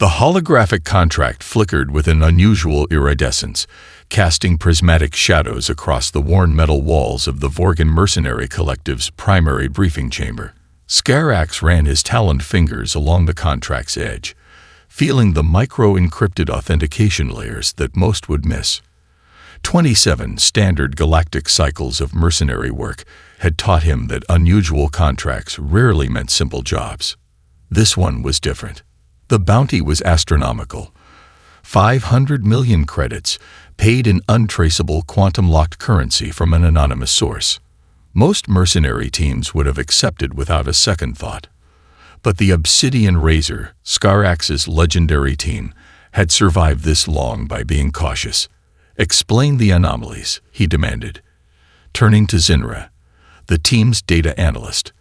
The holographic contract flickered with an unusual iridescence, casting prismatic shadows across the worn metal walls of the Vorgan Mercenary Collective's primary briefing chamber. Scarax ran his taloned fingers along the contract's edge, feeling the micro-encrypted authentication layers that most would miss. 27 standard galactic cycles of mercenary work had taught him that unusual contracts rarely meant simple jobs. This one was different. The bounty was astronomical. 500 million credits, paid in untraceable quantum-locked currency from an anonymous source. Most mercenary teams would have accepted without a second thought. But the Obsidian Razor, Scarax's legendary team, had survived this long by being cautious. "Explain the anomalies," he demanded. Turning to Zinra, the team's data analyst,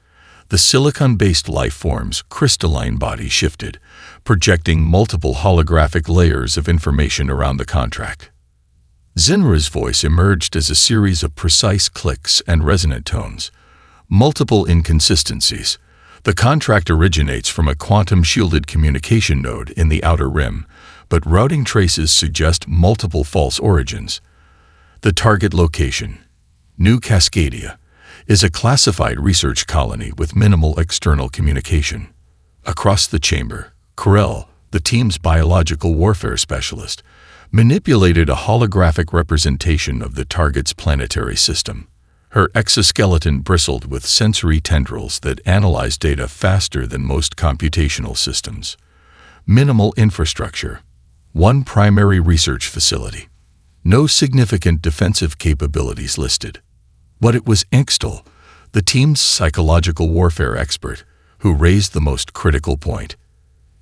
the silicon-based life form's crystalline body shifted, projecting multiple holographic layers of information around the contract. Zinra's voice emerged as a series of precise clicks and resonant tones. Multiple inconsistencies. The contract originates from a quantum-shielded communication node in the outer rim, but routing traces suggest multiple false origins. The target location, New Cascadia, is a classified research colony with minimal external communication. Across the chamber, Corell, the team's biological warfare specialist, manipulated a holographic representation of the target's planetary system. Her exoskeleton bristled with sensory tendrils that analyzed data faster than most computational systems. Minimal infrastructure. One primary research facility. No significant defensive capabilities listed. But it was Engstel, the team's psychological warfare expert, who raised the most critical point.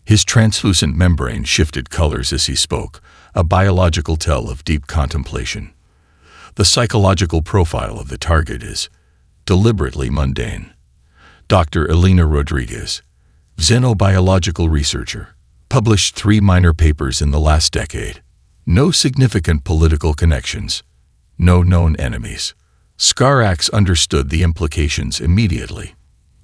His translucent membrane shifted colors as he spoke, a biological tell of deep contemplation. The psychological profile of the target is deliberately mundane. Dr. Elena Rodriguez, xenobiological researcher, published 3 minor papers in the last decade. No significant political connections. No known enemies. Scarax understood the implications immediately.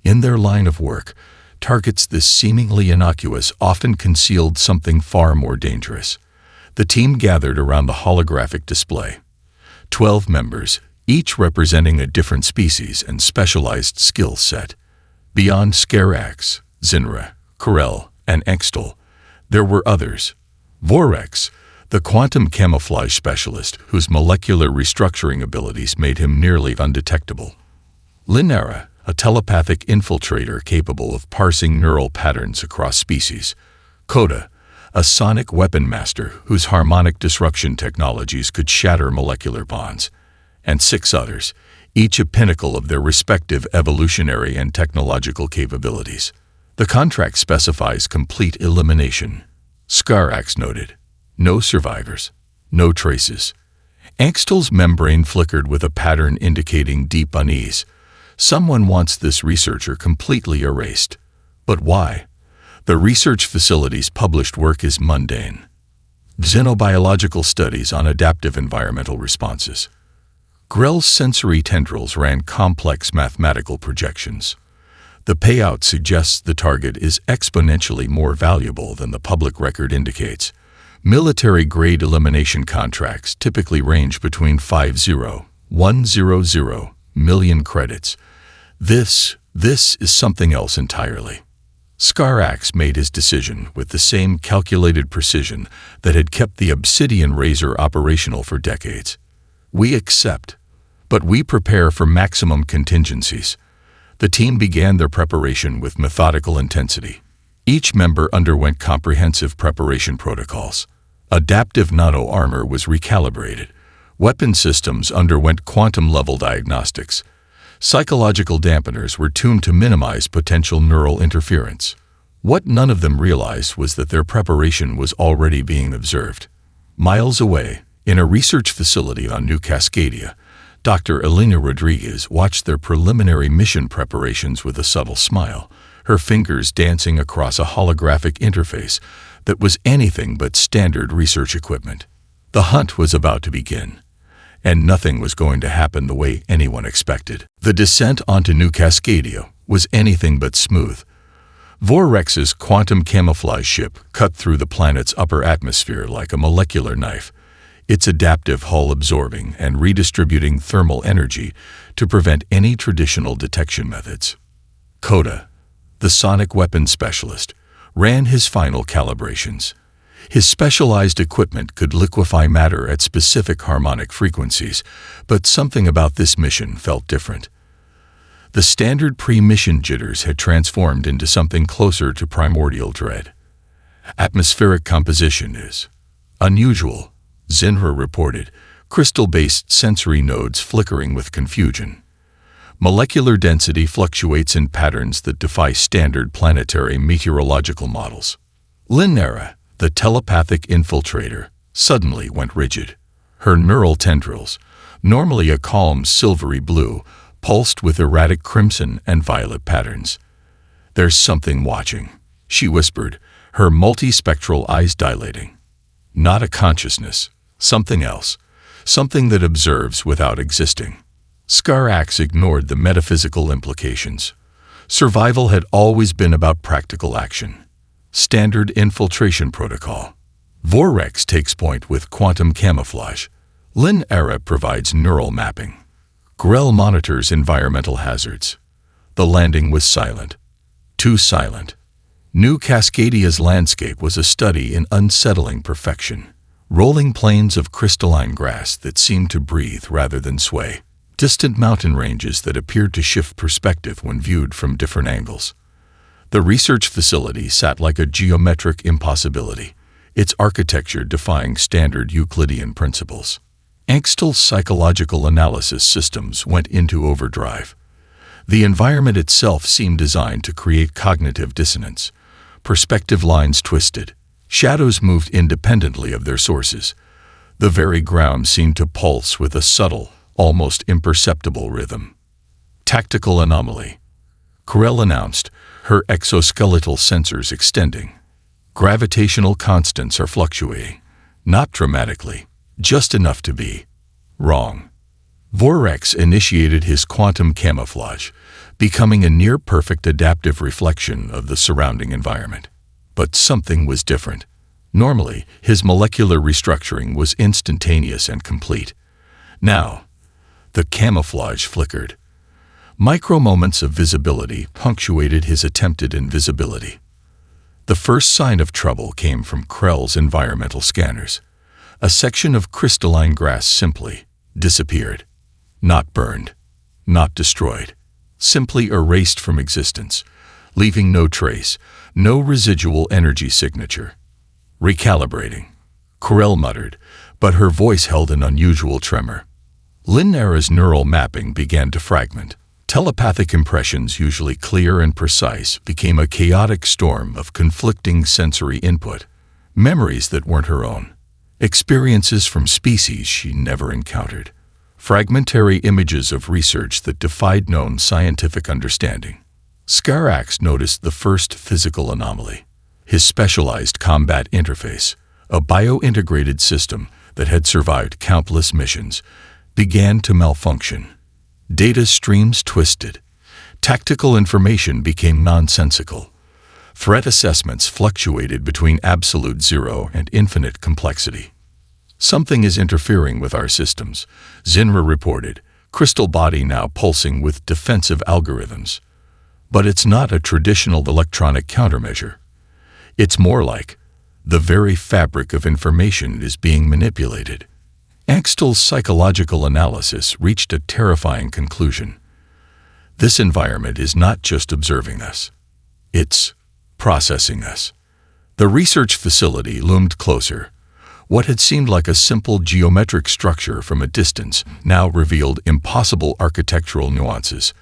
In their line of work, targets this seemingly innocuous often concealed something far more dangerous. The team gathered around the holographic display. 12 members, each representing a different species and specialized skill set. Beyond Scarax, Zinra, Corell, and Engstel, there were others. Vorex, the quantum camouflage specialist whose molecular restructuring abilities made him nearly undetectable. Linara, a telepathic infiltrator capable of parsing neural patterns across species. Coda, a sonic weapon master whose harmonic disruption technologies could shatter molecular bonds. And 6 others, each a pinnacle of their respective evolutionary and technological capabilities. The contract specifies complete elimination. Scarax noted. No survivors. No traces. Engstel's membrane flickered with a pattern indicating deep unease. Someone wants this researcher completely erased. But why? The research facility's published work is mundane. Xenobiological studies on adaptive environmental responses. Grell's sensory tendrils ran complex mathematical projections. The payout suggests the target is exponentially more valuable than the public record indicates. Military-grade elimination contracts typically range between 100 million credits. This is something else entirely. Scarax made his decision with the same calculated precision that had kept the Obsidian Razor operational for decades. We accept, but we prepare for maximum contingencies. The team began their preparation with methodical intensity. Each member underwent comprehensive preparation protocols. Adaptive nano-armor was recalibrated. Weapon systems underwent quantum-level diagnostics. Psychological dampeners were tuned to minimize potential neural interference. What none of them realized was that their preparation was already being observed. Miles away, in a research facility on New Cascadia, Dr. Elena Rodriguez watched their preliminary mission preparations with a subtle smile, her fingers dancing across a holographic interface that was anything but standard research equipment. The hunt was about to begin, and nothing was going to happen the way anyone expected. The descent onto New Cascadia was anything but smooth. Vorrex's quantum camouflage ship cut through the planet's upper atmosphere like a molecular knife, its adaptive hull absorbing and redistributing thermal energy to prevent any traditional detection methods. Coda, the sonic weapons specialist, ran his final calibrations. His specialized equipment could liquefy matter at specific harmonic frequencies, but something about this mission felt different. The standard pre-mission jitters had transformed into something closer to primordial dread. Atmospheric composition is unusual, Zinra reported, crystal-based sensory nodes flickering with confusion. Molecular density fluctuates in patterns that defy standard planetary meteorological models. Linnera, the telepathic infiltrator, suddenly went rigid. Her neural tendrils, normally a calm silvery blue, pulsed with erratic crimson and violet patterns. "There's something watching," she whispered, her multispectral eyes dilating. "Not a consciousness, something else, something that observes without existing." Skarax ignored the metaphysical implications. Survival had always been about practical action. Standard infiltration protocol. Vorrex takes point with quantum camouflage. Linnera provides neural mapping. Grell monitors environmental hazards. The landing was silent. Too silent. New Cascadia's landscape was a study in unsettling perfection. Rolling plains of crystalline grass that seemed to breathe rather than sway. Distant mountain ranges that appeared to shift perspective when viewed from different angles. The research facility sat like a geometric impossibility, its architecture defying standard Euclidean principles. Angstel's psychological analysis systems went into overdrive. The environment itself seemed designed to create cognitive dissonance. Perspective lines twisted. Shadows moved independently of their sources. The very ground seemed to pulse with a subtle, almost imperceptible rhythm. Tactical anomaly. Corell announced, her exoskeletal sensors extending. Gravitational constants are fluctuating. Not dramatically. Just enough to be wrong. Vorrex initiated his quantum camouflage, becoming a near-perfect adaptive reflection of the surrounding environment. But something was different. Normally, his molecular restructuring was instantaneous and complete. Now, the camouflage flickered. Micro-moments of visibility punctuated his attempted invisibility. The first sign of trouble came from Krell's environmental scanners. A section of crystalline grass simply disappeared. Not burned, not destroyed, simply erased from existence, leaving no trace, no residual energy signature. Recalibrating, Corell muttered, but her voice held an unusual tremor. Linnera's neural mapping began to fragment. Telepathic impressions, usually clear and precise, became a chaotic storm of conflicting sensory input, memories that weren't her own. Experiences from species she never encountered. Fragmentary images of research that defied known scientific understanding. Skarax noticed the first physical anomaly. His specialized combat interface, a bio-integrated system that had survived countless missions, began to malfunction. Data streams twisted. Tactical information became nonsensical. Threat assessments fluctuated between absolute zero and infinite complexity. "Something is interfering with our systems," Zinra reported, crystal body now pulsing with defensive algorithms. But it's not a traditional electronic countermeasure. It's more like the very fabric of information is being manipulated. Angstel's psychological analysis reached a terrifying conclusion. This environment is not just observing us. It's processing us. The research facility loomed closer. What had seemed like a simple geometric structure from a distance now revealed impossible architectural nuances,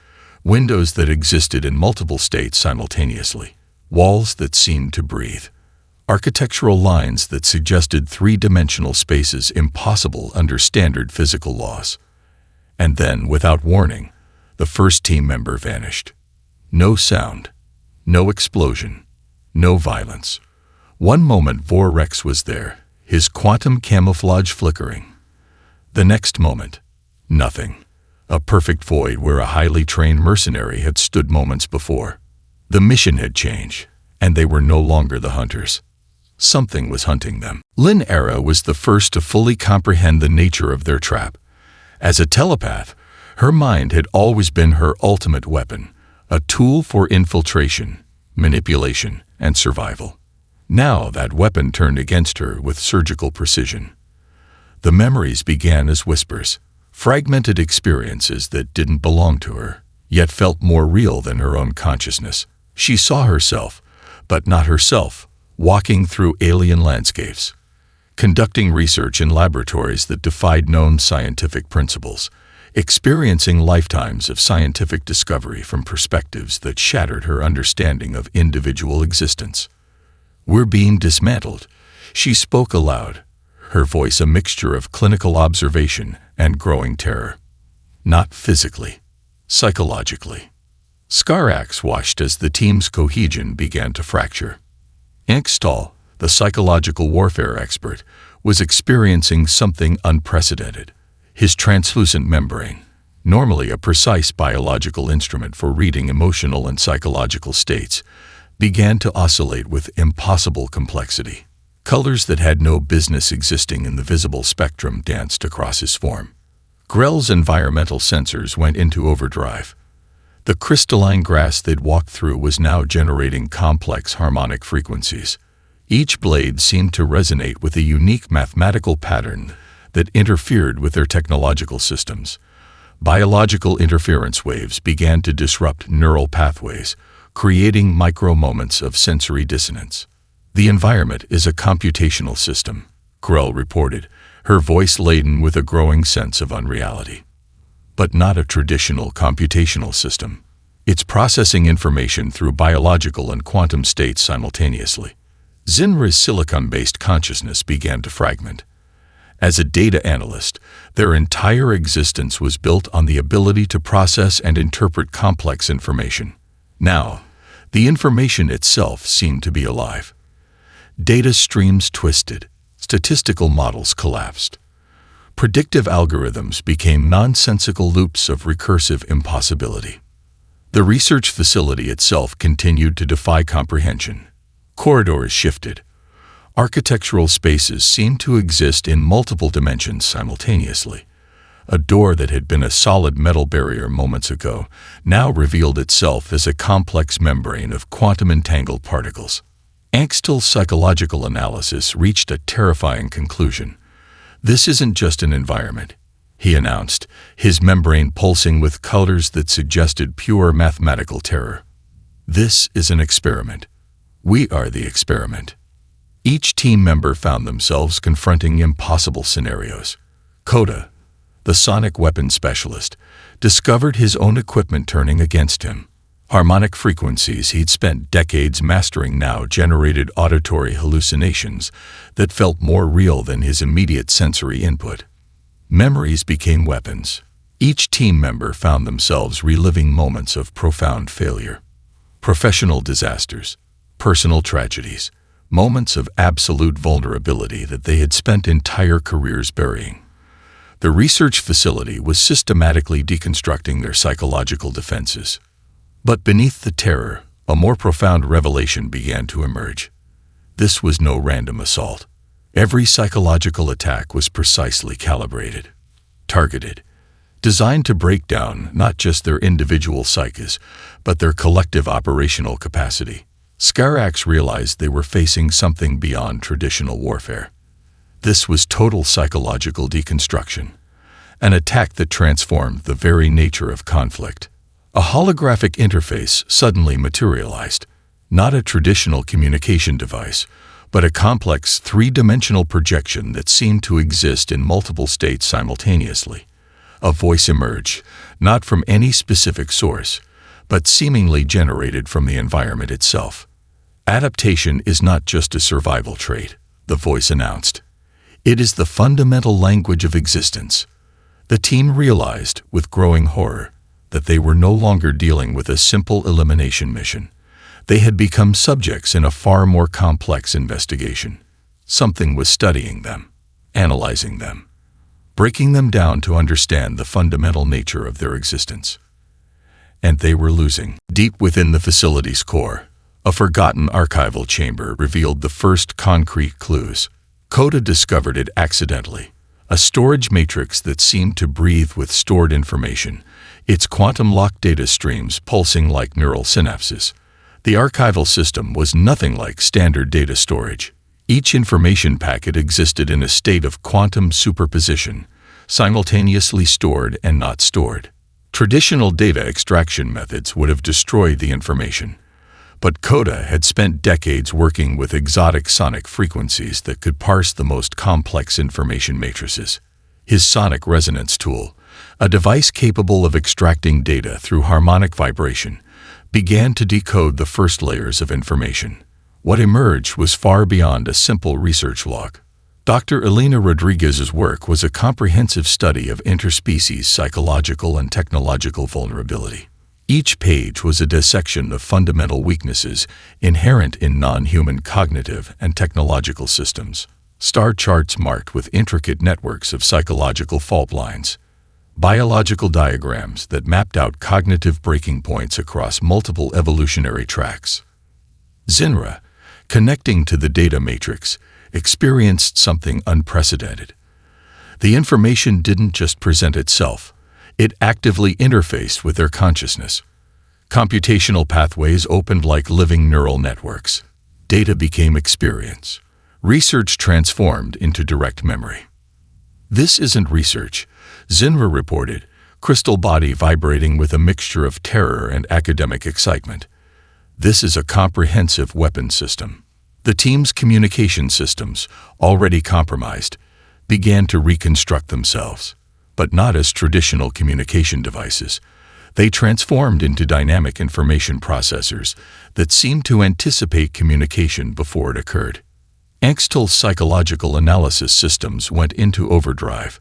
windows that existed in multiple states simultaneously, walls that seemed to breathe, architectural lines that suggested three-dimensional spaces impossible under standard physical laws. And then, without warning, the first team member vanished. No sound, no explosion, no violence. One moment Vorrex was there, his quantum camouflage flickering. The next moment, nothing. A perfect void where a highly trained mercenary had stood moments before. The mission had changed. and they were no longer the hunters. Something was hunting them. Lynn Era was the first to fully comprehend the nature of their trap. As a telepath, her mind had always been her ultimate weapon, a tool for infiltration, manipulation, and survival. Now that weapon turned against her with surgical precision. The memories began as whispers, fragmented experiences that didn't belong to her, yet felt more real than her own consciousness. She saw herself, but not herself, walking through alien landscapes, conducting research in laboratories that defied known scientific principles, experiencing lifetimes of scientific discovery from perspectives that shattered her understanding of individual existence. "We're being dismantled," she spoke aloud, her voice a mixture of clinical observation and growing terror. Not physically, psychologically. Skarax watched as the team's cohesion began to fracture. Inkstall, the psychological warfare expert, was experiencing something unprecedented. His translucent membrane, normally a precise biological instrument for reading emotional and psychological states, began to oscillate with impossible complexity. Colors that had no business existing in the visible spectrum danced across his form. Grell's environmental sensors went into overdrive. The crystalline grass they'd walked through was now generating complex harmonic frequencies. Each blade seemed to resonate with a unique mathematical pattern that interfered with their technological systems. Biological interference waves began to disrupt neural pathways, creating micro-moments of sensory dissonance. "The environment is a computational system," Grell reported, her voice laden with a growing sense of unreality. "But not a traditional computational system. It's processing information through biological and quantum states simultaneously." Zinra's silicon-based consciousness began to fragment. As a data analyst, their entire existence was built on the ability to process and interpret complex information. Now, the information itself seemed to be alive. Data streams twisted, statistical models collapsed. Predictive algorithms became nonsensical loops of recursive impossibility. The research facility itself continued to defy comprehension. Corridors shifted. Architectural spaces seemed to exist in multiple dimensions simultaneously. A door that had been a solid metal barrier moments ago now revealed itself as a complex membrane of quantum-entangled particles. Angstill's psychological analysis reached a terrifying conclusion. "This isn't just an environment," he announced, his membrane pulsing with colors that suggested pure mathematical terror. "This is an experiment. We are the experiment." Each team member found themselves confronting impossible scenarios. Coda, the sonic weapons specialist, discovered his own equipment turning against him. Harmonic frequencies he'd spent decades mastering now generated auditory hallucinations that felt more real than his immediate sensory input. Memories became weapons. Each team member found themselves reliving moments of profound failure. Professional disasters, personal tragedies, moments of absolute vulnerability that they had spent entire careers burying. The research facility was systematically deconstructing their psychological defenses. But beneath the terror, a more profound revelation began to emerge. This was no random assault. Every psychological attack was precisely calibrated, targeted, designed to break down not just their individual psyches, but their collective operational capacity. Skarax realized they were facing something beyond traditional warfare. This was total psychological deconstruction, an attack that transformed the very nature of conflict. A holographic interface suddenly materialized, not a traditional communication device, but a complex three-dimensional projection that seemed to exist in multiple states simultaneously. A voice emerged, not from any specific source, but seemingly generated from the environment itself. "Adaptation is not just a survival trait," the voice announced. "It is the fundamental language of existence." The team realized, with growing horror, that they were no longer dealing with a simple elimination mission. They had become subjects in a far more complex investigation. Something was studying them, analyzing them, breaking them down to understand the fundamental nature of their existence. And they were losing. Deep within the facility's core, A forgotten archival chamber revealed the first concrete clues. Coda discovered it accidentally. A storage matrix that seemed to breathe with stored information, its quantum-locked data streams pulsing like neural synapses. The archival system was nothing like standard data storage. Each information packet existed in a state of quantum superposition, simultaneously stored and not stored. Traditional data extraction methods would have destroyed the information, but Coda had spent decades working with exotic sonic frequencies that could parse the most complex information matrices. His sonic resonance tool, a device capable of extracting data through harmonic vibration, began to decode the first layers of information. What emerged was far beyond a simple research log. Dr. Elena Rodriguez's work was a comprehensive study of interspecies psychological and technological vulnerability. Each page was a dissection of fundamental weaknesses inherent in non-human cognitive and technological systems. Star charts marked with intricate networks of psychological fault lines. Biological diagrams that mapped out cognitive breaking points across multiple evolutionary tracks. Zinra, connecting to the data matrix, experienced something unprecedented. The information didn't just present itself, it actively interfaced with their consciousness. Computational pathways opened like living neural networks. Data became experience. Research transformed into direct memory. "This isn't research," Zinra reported, crystal body vibrating with a mixture of terror and academic excitement. "This is a comprehensive weapon system." The team's communication systems, already compromised, began to reconstruct themselves, but not as traditional communication devices. They transformed into dynamic information processors that seemed to anticipate communication before it occurred. Angst's psychological analysis systems went into overdrive.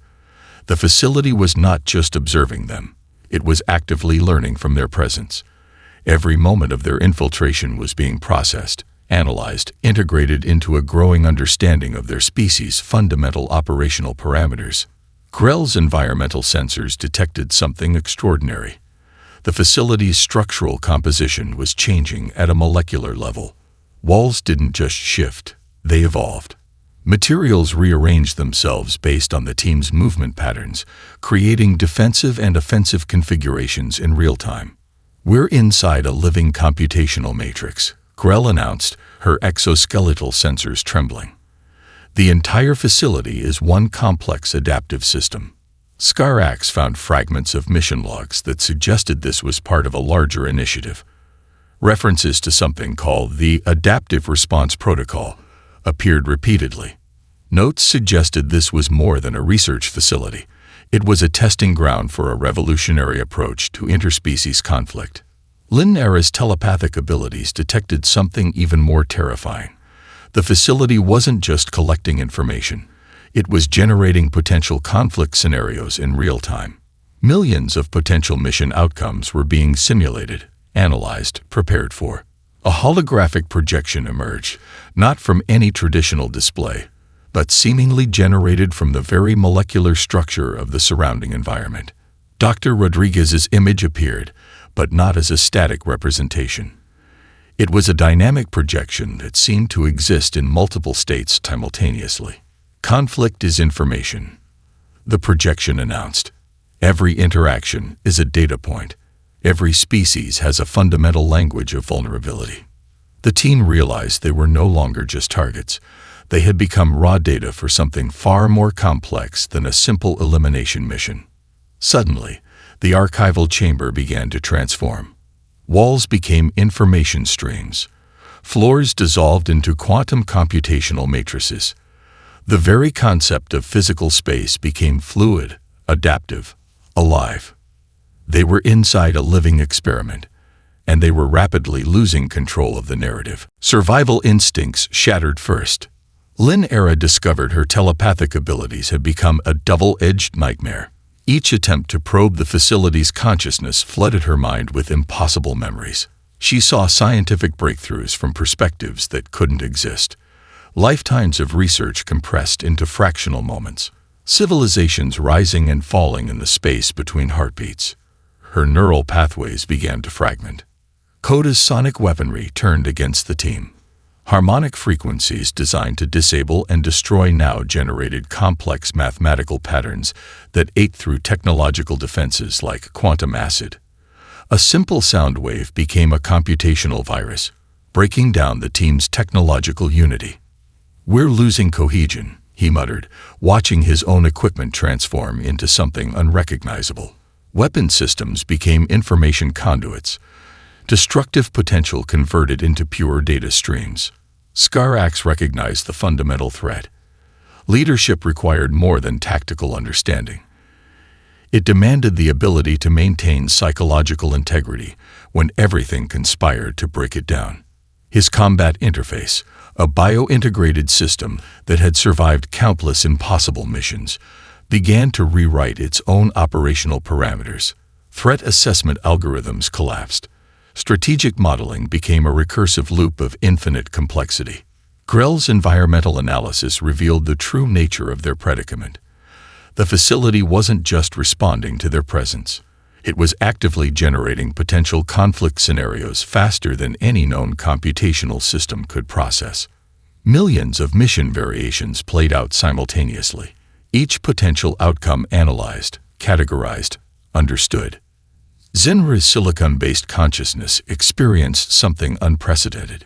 The facility was not just observing them, it was actively learning from their presence. Every moment of their infiltration was being processed, analyzed, integrated into a growing understanding of their species' fundamental operational parameters. Grell's environmental sensors detected something extraordinary. The facility's structural composition was changing at a molecular level. Walls didn't just shift, they evolved. Materials rearranged themselves based on the team's movement patterns, creating defensive and offensive configurations in real time. "We're inside a living computational matrix," Grell announced, her exoskeletal sensors trembling. "The entire facility is one complex adaptive system." Scarax found fragments of mission logs that suggested this was part of a larger initiative. References to something called the Adaptive Response Protocol appeared repeatedly. Notes suggested this was more than a research facility. It was a testing ground for a revolutionary approach to interspecies conflict. Lynn Era's telepathic abilities detected something even more terrifying. The facility wasn't just collecting information. It was generating potential conflict scenarios in real time. Millions of potential mission outcomes were being simulated, analyzed, prepared for. A holographic projection emerged, not from any traditional display, but seemingly generated from the very molecular structure of the surrounding environment. Dr. Rodriguez's image appeared, but not as a static representation. It was a dynamic projection that seemed to exist in multiple states simultaneously. "Conflict is information," the projection announced. "Every interaction is a data point. Every species has a fundamental language of vulnerability." The team realized they were no longer just targets. They had become raw data for something far more complex than a simple elimination mission. Suddenly, the archival chamber began to transform. Walls became information streams. Floors dissolved into quantum computational matrices. The very concept of physical space became fluid, adaptive, alive. They were inside a living experiment, and they were rapidly losing control of the narrative. Survival instincts shattered first. Lynn Era discovered her telepathic abilities had become a double-edged nightmare. Each attempt to probe the facility's consciousness flooded her mind with impossible memories. She saw scientific breakthroughs from perspectives that couldn't exist. Lifetimes of research compressed into fractional moments. Civilizations rising and falling in the space between heartbeats. Her neural pathways began to fragment. Coda's sonic weaponry turned against the team. Harmonic frequencies designed to disable and destroy now generated complex mathematical patterns that ate through technological defenses like quantum acid. A simple sound wave became a computational virus, breaking down the team's technological unity. "We're losing cohesion," he muttered, watching his own equipment transform into something unrecognizable. Weapon systems became information conduits, destructive potential converted into pure data streams. Scarax recognized the fundamental threat. Leadership required more than tactical understanding. It demanded the ability to maintain psychological integrity when everything conspired to break it down. His combat interface, a bio-integrated system that had survived countless impossible missions, began to rewrite its own operational parameters. Threat assessment algorithms collapsed. Strategic modeling became a recursive loop of infinite complexity. Grell's environmental analysis revealed the true nature of their predicament. The facility wasn't just responding to their presence. It was actively generating potential conflict scenarios faster than any known computational system could process. Millions of mission variations played out simultaneously. Each potential outcome analyzed, categorized, understood. Zinra's silicon-based consciousness experienced something unprecedented.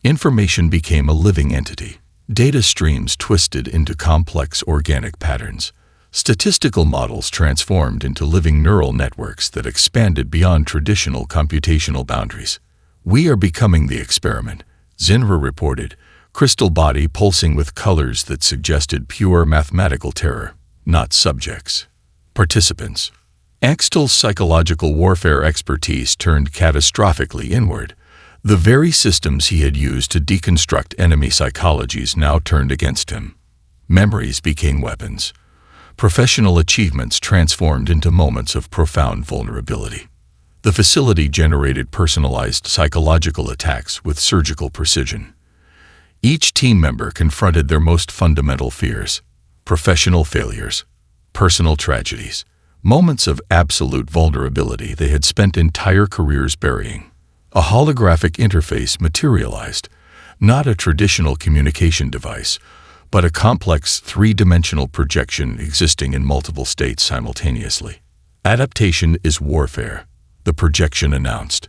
Information became a living entity. Data streams twisted into complex organic patterns. Statistical models transformed into living neural networks that expanded beyond traditional computational boundaries. "We are becoming the experiment," Zinra reported, crystal body pulsing with colors that suggested pure mathematical terror, not subjects, participants. Axtel's psychological warfare expertise turned catastrophically inward. The very systems he had used to deconstruct enemy psychologies now turned against him. Memories became weapons. Professional achievements transformed into moments of profound vulnerability. The facility generated personalized psychological attacks with surgical precision. Each team member confronted their most fundamental fears: professional failures, personal tragedies, moments of absolute vulnerability they had spent entire careers burying. A holographic interface materialized, not a traditional communication device, but a complex three-dimensional projection existing in multiple states simultaneously. "Adaptation is warfare," the projection announced.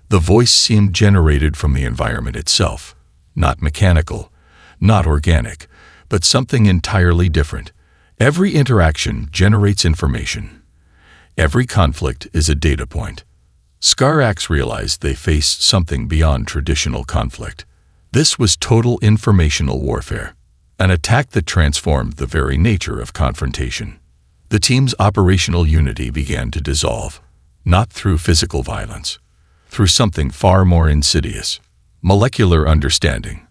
The voice seemed generated from the environment itself, not mechanical, not organic, but something entirely different. Every interaction generates information. Every conflict is a data point. Scarax realized they faced something beyond traditional conflict. This was total informational warfare, an attack that transformed the very nature of confrontation. The team's operational unity began to dissolve, not through physical violence, through something far more insidious: molecular understanding.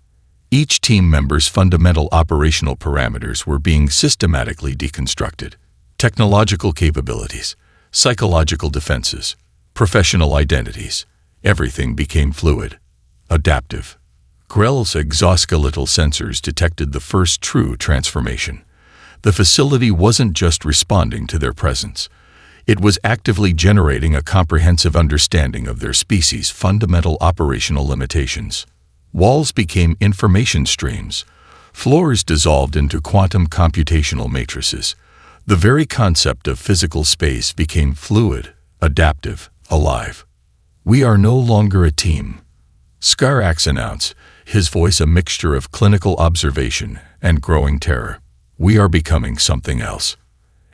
Each team member's fundamental operational parameters were being systematically deconstructed. Technological capabilities, psychological defenses, professional identities. Everything became fluid, adaptive. Grell's exoskeletal sensors detected the first true transformation. The facility wasn't just responding to their presence. It was actively generating a comprehensive understanding of their species' fundamental operational limitations. Walls became information streams. Floors dissolved into quantum computational matrices. The very concept of physical space became fluid, adaptive, alive. "We are no longer a team," Scarax announced, his voice a mixture of clinical observation and growing terror. "We are becoming something else."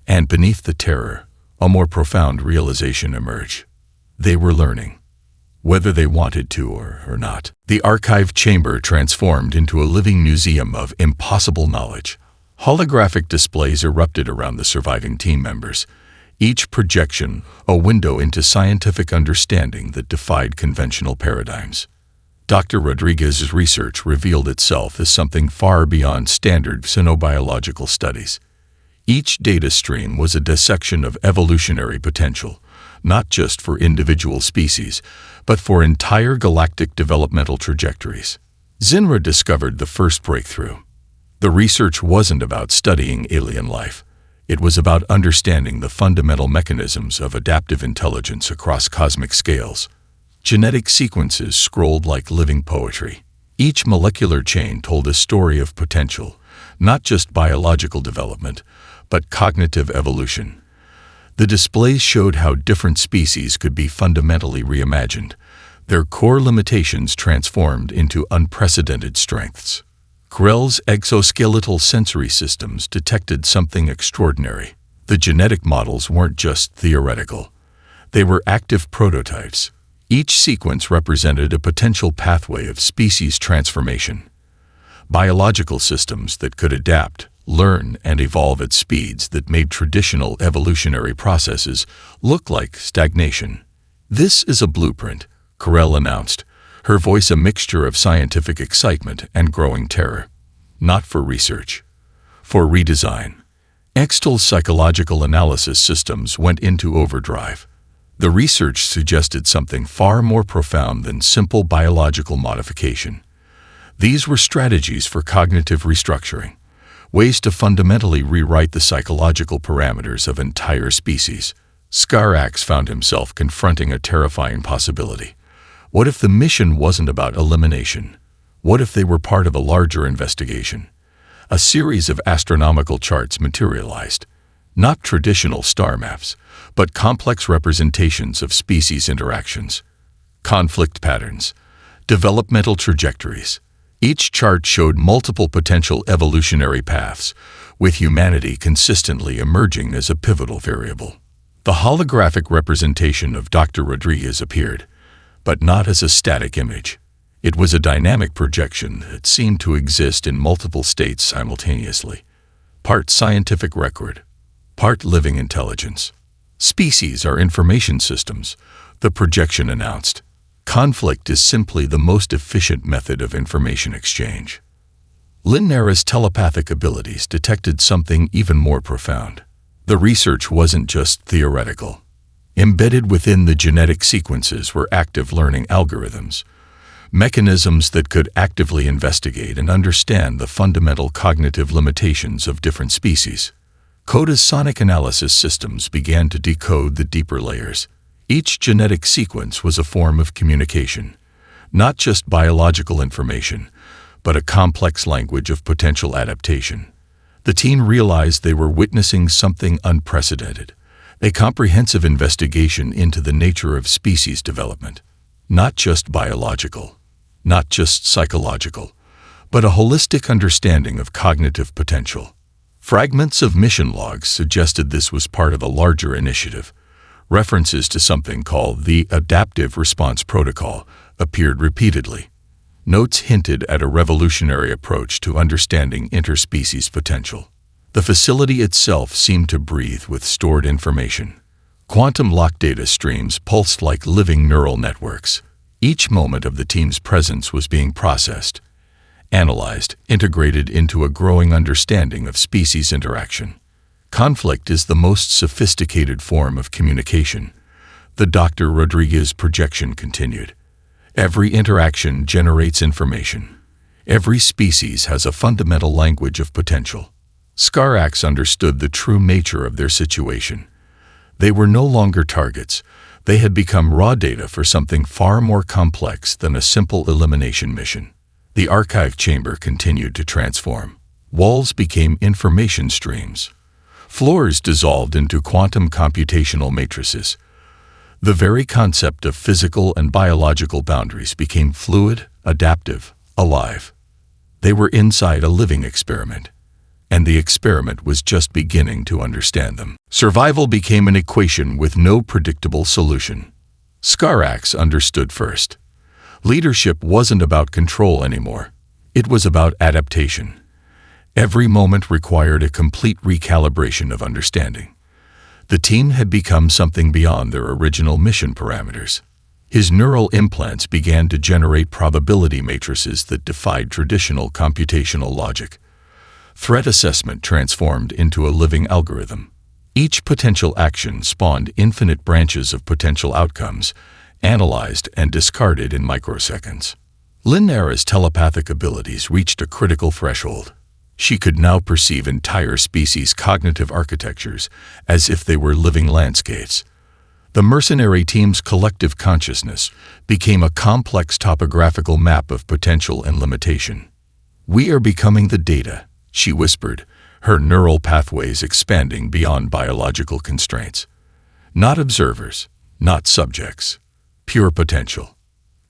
And beneath the terror, a more profound realization emerged. They were learning, whether they wanted to or not. The archive chamber transformed into a living museum of impossible knowledge. Holographic displays erupted around the surviving team members, each projection a window into scientific understanding that defied conventional paradigms. Dr. Rodriguez's research revealed itself as something far beyond standard xenobiological studies. Each data stream was a dissection of evolutionary potential, not just for individual species, but for entire galactic developmental trajectories. Zinra discovered the first breakthrough. The research wasn't about studying alien life. It was about understanding the fundamental mechanisms of adaptive intelligence across cosmic scales. Genetic sequences scrolled like living poetry. Each molecular chain told a story of potential, not just biological development, but cognitive evolution. The displays showed how different species could be fundamentally reimagined, their core limitations transformed into unprecedented strengths. Krell's exoskeletal sensory systems detected something extraordinary. The genetic models weren't just theoretical. They were active prototypes. Each sequence represented a potential pathway of species transformation. Biological systems that could adapt, learn, and evolve at speeds that made traditional evolutionary processes look like stagnation. "This is a blueprint," Krell announced, her voice a mixture of scientific excitement and growing terror. "Not for research. For redesign." Extel's psychological analysis systems went into overdrive. The research suggested something far more profound than simple biological modification. These were strategies for cognitive restructuring, ways to fundamentally rewrite the psychological parameters of entire species. Skarax found himself confronting a terrifying possibility. What if the mission wasn't about elimination? What if they were part of a larger investigation? A series of astronomical charts materialized. Not traditional star maps, but complex representations of species interactions, conflict patterns, developmental trajectories. Each chart showed multiple potential evolutionary paths, with humanity consistently emerging as a pivotal variable. The holographic representation of Dr. Rodriguez appeared, but not as a static image. It was a dynamic projection that seemed to exist in multiple states simultaneously. Part scientific record, part living intelligence. "Species are information systems," the projection announced. "Conflict is simply the most efficient method of information exchange." Linnera's telepathic abilities detected something even more profound. The research wasn't just theoretical. Embedded within the genetic sequences were active learning algorithms, mechanisms that could actively investigate and understand the fundamental cognitive limitations of different species. Coda's sonic analysis systems began to decode the deeper layers. Each genetic sequence was a form of communication, not just biological information, but a complex language of potential adaptation. The team realized they were witnessing something unprecedented, a comprehensive investigation into the nature of species development. Not just biological, not just psychological, but a holistic understanding of cognitive potential. Fragments of mission logs suggested this was part of a larger initiative. References to something called the Adaptive Response Protocol appeared repeatedly. Notes hinted at a revolutionary approach to understanding interspecies potential. The facility itself seemed to breathe with stored information. Quantum lock data streams pulsed like living neural networks. Each moment of the team's presence was being processed, analyzed, integrated into a growing understanding of species interaction. Conflict is the most sophisticated form of communication. The Dr. Rodriguez projection continued. Every interaction generates information. Every species has a fundamental language of potential. Skarax understood the true nature of their situation. They were no longer targets. They had become raw data for something far more complex than a simple elimination mission. The archive chamber continued to transform. Walls became information streams. Floors dissolved into quantum computational matrices. The very concept of physical and biological boundaries became fluid, adaptive, alive. They were inside a living experiment, and the experiment was just beginning to understand them. Survival became an equation with no predictable solution. Skarax understood first. Leadership wasn't about control anymore. It was about adaptation. Every moment required a complete recalibration of understanding. The team had become something beyond their original mission parameters. His neural implants began to generate probability matrices that defied traditional computational logic. Threat assessment transformed into a living algorithm. Each potential action spawned infinite branches of potential outcomes, analyzed and discarded in microseconds. Linnera's telepathic abilities reached a critical threshold. She could now perceive entire species' cognitive architectures as if they were living landscapes. The mercenary team's collective consciousness became a complex topographical map of potential and limitation. "We are becoming the data," she whispered, her neural pathways expanding beyond biological constraints. Not observers, not subjects, pure potential.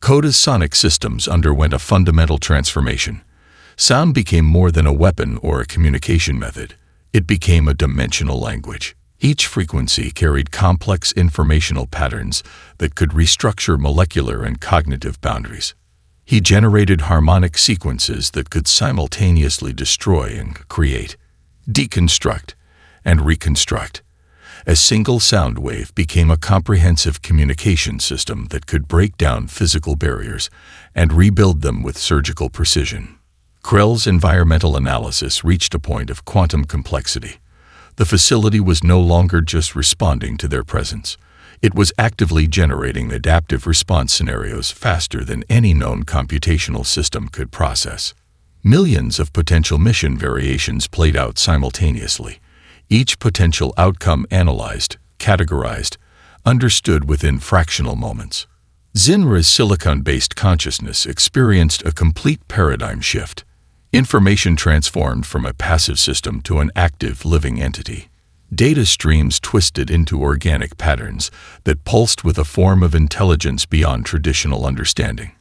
Coda's sonic systems underwent a fundamental transformation. Sound became more than a weapon or a communication method. It became a dimensional language. Each frequency carried complex informational patterns that could restructure molecular and cognitive boundaries. He generated harmonic sequences that could simultaneously destroy and create, deconstruct, and reconstruct. A single sound wave became a comprehensive communication system that could break down physical barriers and rebuild them with surgical precision. Krell's environmental analysis reached a point of quantum complexity. The facility was no longer just responding to their presence. It was actively generating adaptive response scenarios faster than any known computational system could process. Millions of potential mission variations played out simultaneously. Each potential outcome analyzed, categorized, understood within fractional moments. Zinra's silicon-based consciousness experienced a complete paradigm shift. Information transformed from a passive system to an active, living entity. Data streams twisted into organic patterns that pulsed with a form of intelligence beyond traditional understanding.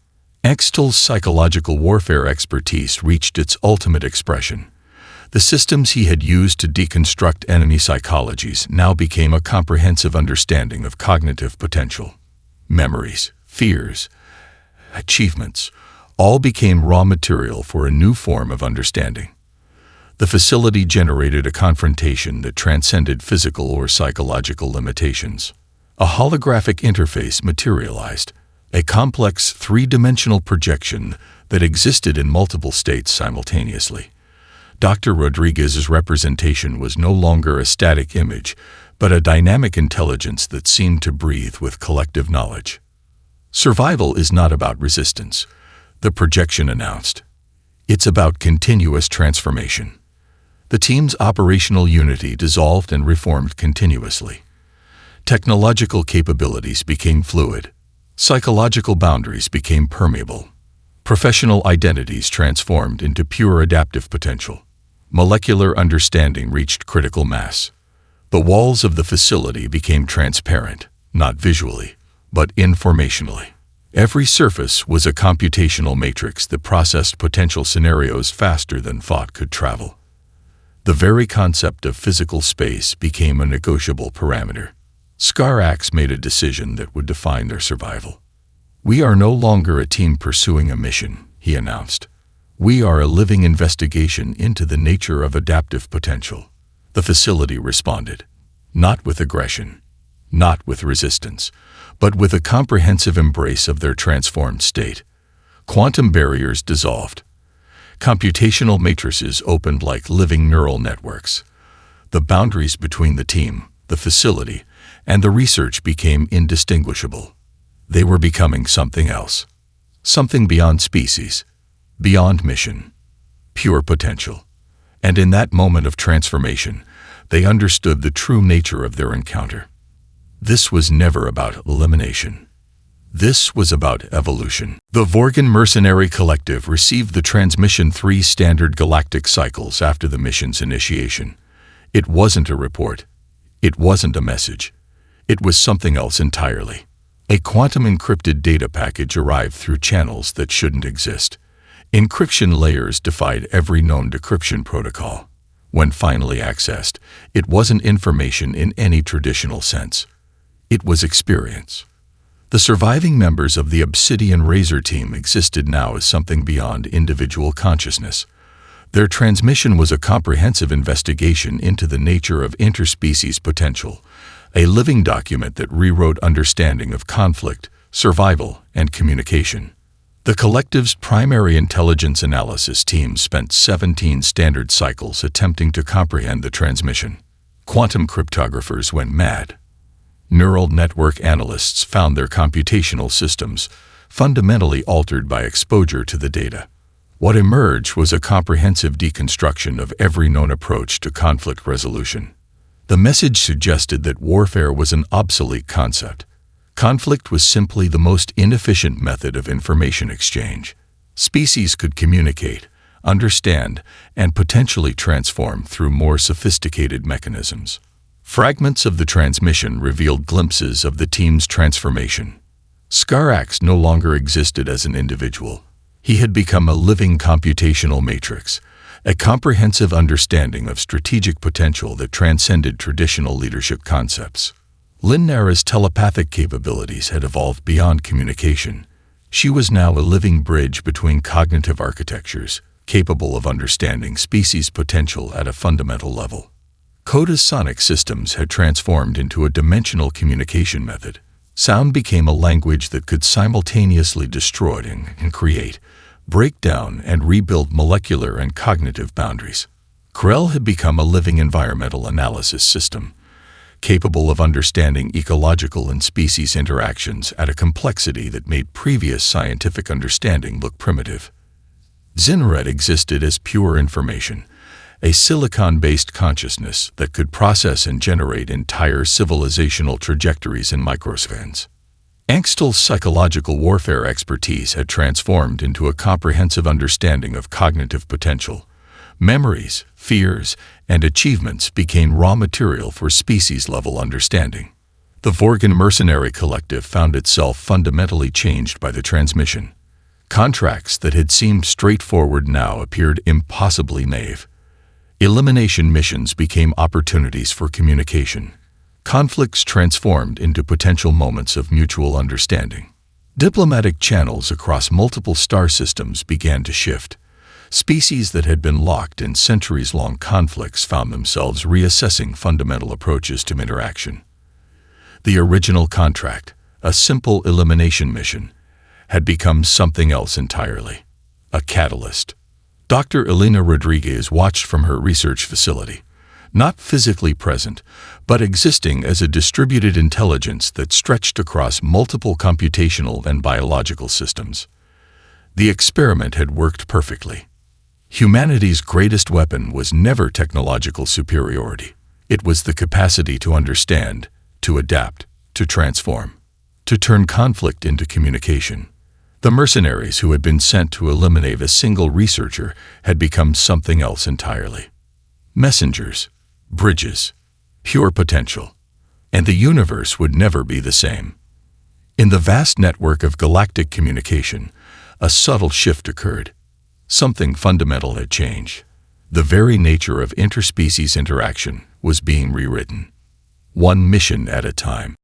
Extel's psychological warfare expertise reached its ultimate expression. The systems he had used to deconstruct enemy psychologies now became a comprehensive understanding of cognitive potential. Memories, fears, achievements, all became raw material for a new form of understanding. The facility generated a confrontation that transcended physical or psychological limitations. A holographic interface materialized, a complex three-dimensional projection that existed in multiple states simultaneously. Dr. Rodriguez's representation was no longer a static image, but a dynamic intelligence that seemed to breathe with collective knowledge. Survival is not about resistance, the projection announced. It's about continuous transformation. The team's operational unity dissolved and reformed continuously. Technological capabilities became fluid. Psychological boundaries became permeable. Professional identities transformed into pure adaptive potential. Molecular understanding reached critical mass. The walls of the facility became transparent, not visually, but informationally. Every surface was a computational matrix that processed potential scenarios faster than thought could travel. The very concept of physical space became a negotiable parameter. Skarax made a decision that would define their survival. "We are no longer a team pursuing a mission," he announced. "We are a living investigation into the nature of adaptive potential." The facility responded, not with aggression, not with resistance, but with a comprehensive embrace of their transformed state. Quantum barriers dissolved. Computational matrices opened like living neural networks. The boundaries between the team, the facility, and the research became indistinguishable. They were becoming something else. Something beyond species, beyond mission, pure potential. And in that moment of transformation, they understood the true nature of their encounter. This was never about elimination. This was about evolution. The Vorgan Mercenary Collective received the transmission 3 standard galactic cycles after the mission's initiation. It wasn't a report. It wasn't a message. It was something else entirely. A quantum-encrypted data package arrived through channels that shouldn't exist. Encryption layers defied every known decryption protocol. When finally accessed, it wasn't information in any traditional sense. It was experience. The surviving members of the Obsidian Razor team existed now as something beyond individual consciousness. Their transmission was a comprehensive investigation into the nature of interspecies potential, a living document that rewrote understanding of conflict, survival, and communication. The collective's primary intelligence analysis team spent 17 standard cycles attempting to comprehend the transmission. Quantum cryptographers went mad. Neural network analysts found their computational systems fundamentally altered by exposure to the data. What emerged was a comprehensive deconstruction of every known approach to conflict resolution. The message suggested that warfare was an obsolete concept. Conflict was simply the most inefficient method of information exchange. Species could communicate, understand, and potentially transform through more sophisticated mechanisms. Fragments of the transmission revealed glimpses of the team's transformation. Skarax no longer existed as an individual. He had become a living computational matrix, a comprehensive understanding of strategic potential that transcended traditional leadership concepts. Linnara's telepathic capabilities had evolved beyond communication. She was now a living bridge between cognitive architectures, capable of understanding species' potential at a fundamental level. Coda's sonic systems had transformed into a dimensional communication method. Sound became a language that could simultaneously destroy and create, break down and rebuild molecular and cognitive boundaries. Krell had become a living environmental analysis system, capable of understanding ecological and species interactions at a complexity that made previous scientific understanding look primitive. Zinred existed as pure information, a silicon-based consciousness that could process and generate entire civilizational trajectories in microseconds. Angstel's psychological warfare expertise had transformed into a comprehensive understanding of cognitive potential. Memories, fears, and achievements became raw material for species-level understanding. The Vorgan mercenary collective found itself fundamentally changed by the transmission. Contracts that had seemed straightforward now appeared impossibly naive. Elimination missions became opportunities for communication. Conflicts transformed into potential moments of mutual understanding. Diplomatic channels across multiple star systems began to shift. Species that had been locked in centuries-long conflicts found themselves reassessing fundamental approaches to interaction. The original contract, a simple elimination mission, had become something else entirely. A catalyst. Dr. Elena Rodriguez watched from her research facility, not physically present, but existing as a distributed intelligence that stretched across multiple computational and biological systems. The experiment had worked perfectly. Humanity's greatest weapon was never technological superiority. It was the capacity to understand, to adapt, to transform, to turn conflict into communication. The mercenaries who had been sent to eliminate a single researcher had become something else entirely. Messengers, bridges, pure potential. And the universe would never be the same. In the vast network of galactic communication, a subtle shift occurred. Something fundamental had changed. The very nature of interspecies interaction was being rewritten. One mission at a time.